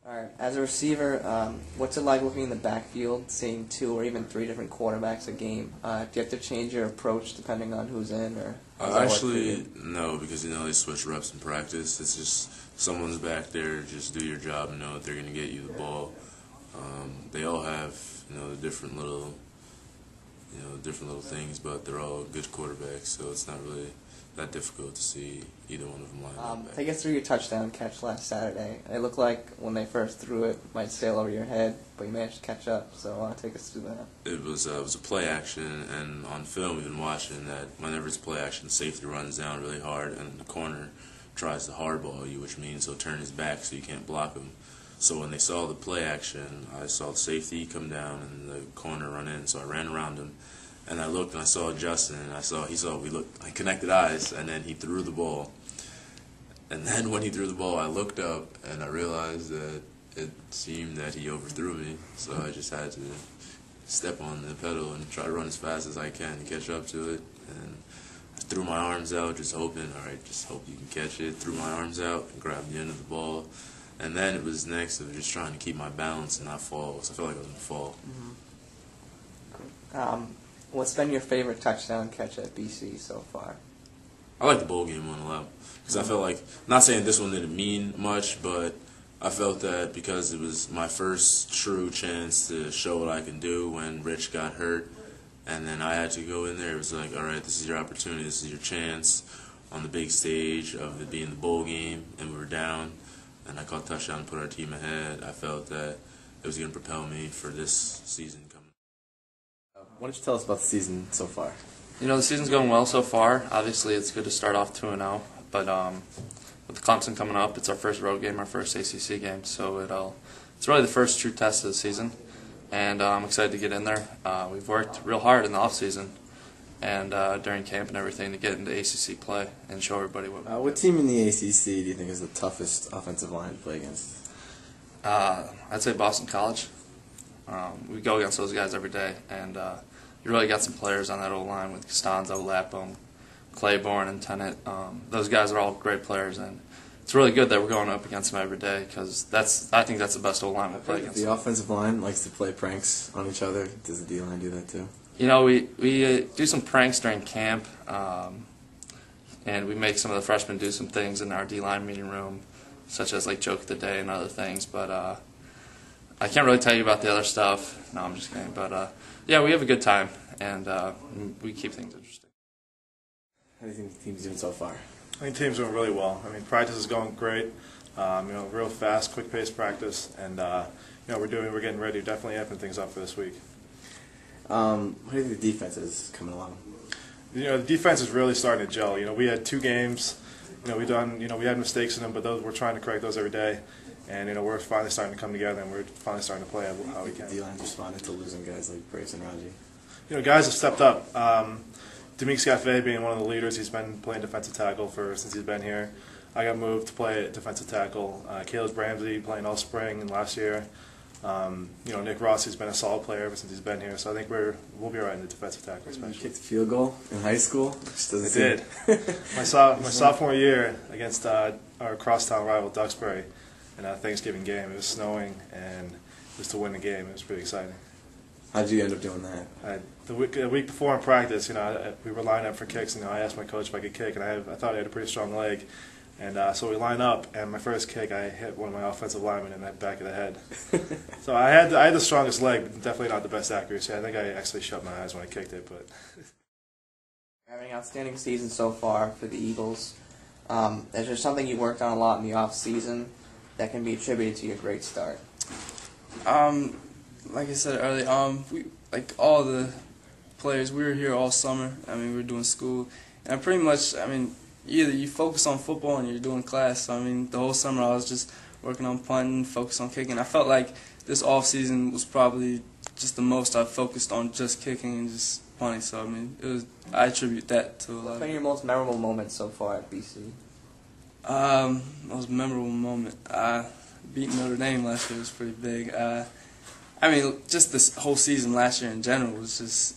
All right. As a receiver, what's it like looking in the backfield, seeing two or even three different quarterbacks a game? Do you have to change your approach depending on who's in, or does that work for Actually, you? no, because they switch reps in practice. It's just someone's back there, just do your job and know that they're going to get you the ball. They all have the different little things, but they're all good quarterbacks, so it's not really that difficult to see either one of them line up. Take us through your touchdown catch last Saturday. It looked like when they first threw it might sail over your head, but you managed to catch up. So take us through that. It was a play action, and on film we've been watching that whenever it's play action, safety runs down really hard, and the corner tries to hardball you, which means he'll turn his back so you can't block him. So when they saw the play action, I saw the safety come down and the corner run in, so I ran around him. And I looked and I saw Justin, and I connected eyes, and then he threw the ball. And then when he threw the ball, I looked up and I realized that it seemed that he overthrew me. So I just had to step on the pedal and try to run as fast as I can to catch up to it. And I threw my arms out, just hoping, all right, just hope you can catch it. Threw my arms out and grabbed the end of the ball. And then it was next of just trying to keep my balance and not fall. So I felt like I was going to fall. What's been your favorite touchdown catch at BC so far? I like the bowl game one a lot because I felt like, not saying this one didn't mean much, but I felt that because it was my first true chance to show what I can do when Rich got hurt, and then I had to go in there. It was like, all right, this is your opportunity, this is your chance on the big stage of it being the bowl game, and we were down, and I caught a touchdown and put our team ahead. I felt that it was going to propel me for this season coming. Why don't you tell us about the season so far? The season's going well so far. Obviously, it's good to start off 2-0, but with Clemson coming up, it's our first road game, our first ACC game, so it's really the first true test of the season, and I'm excited to get in there. We've worked real hard in the off season and during camp and everything to get into ACC play and show everybody what team in the ACC do you think is the toughest offensive line to play against? I'd say Boston College. We go against those guys every day, and you really got some players on that old line with Costanzo, Lapham, Claiborne, and Tennant. Those guys are all great players, and it's really good that we're going up against them every day because I think that's the best old line we'll play against. The offensive line likes to play pranks on each other. Does the D-line do that too? We do some pranks during camp, and we make some of the freshmen do some things in our D-line meeting room, such as like joke of the day and other things, but I can't really tell you about the other stuff. No, I'm just kidding. But, yeah, we have a good time, and we keep things interesting. How do you think the team's doing so far? I think the team's doing really well. I mean, practice is going great. Real fast, quick-paced practice, and we're getting ready, definitely amping things up for this week. How do you think the defense is coming along? The defense is really starting to gel. We had 2 games. We had mistakes in them, but we're trying to correct those every day. And we're finally starting to come together, and we're finally starting to play how we can. The D-line's responded to losing guys like Brace and Raji. Guys have stepped up. Demeeks Cafe being one of the leaders, he's been playing defensive tackle since he's been here. I got moved to play defensive tackle. Caleb Ramsey playing all spring and last year. Nick Rossi's been a solid player ever since he's been here, so I think we'll be all right in the defensive tackle especially. You kicked a field goal in high school? I did. my sophomore year against our crosstown rival Duxbury. In a Thanksgiving game, it was snowing, and it was to win the game. It was pretty exciting. How did you end up doing that? The week before in practice, we were lining up for kicks, and I asked my coach if I could kick, and I thought I had a pretty strong leg, and so we lined up, and my first kick, I hit one of my offensive linemen in the back of the head. So I had the strongest leg, but definitely not the best accuracy. I think I actually shut my eyes when I kicked it, but. Having an outstanding season so far for the Eagles. Is there something you worked on a lot in the off season that can be attributed to your great start? Like I said earlier, like all the players, we were here all summer. We were doing school, and pretty much, either you focus on football and you're doing class. So, the whole summer I was just working on punting, focused on kicking. I felt like this off season was probably just the most I focused on just kicking and just punting. So, I attribute that to a lot. What's been your most memorable moment so far at BC? Most memorable moment. Beating Notre Dame last year was pretty big. Just this whole season last year in general was just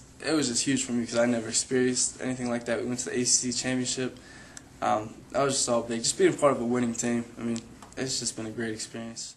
huge for me because I never experienced anything like that. We went to the ACC championship. That was just all big. Just being part of a winning team. It's just been a great experience.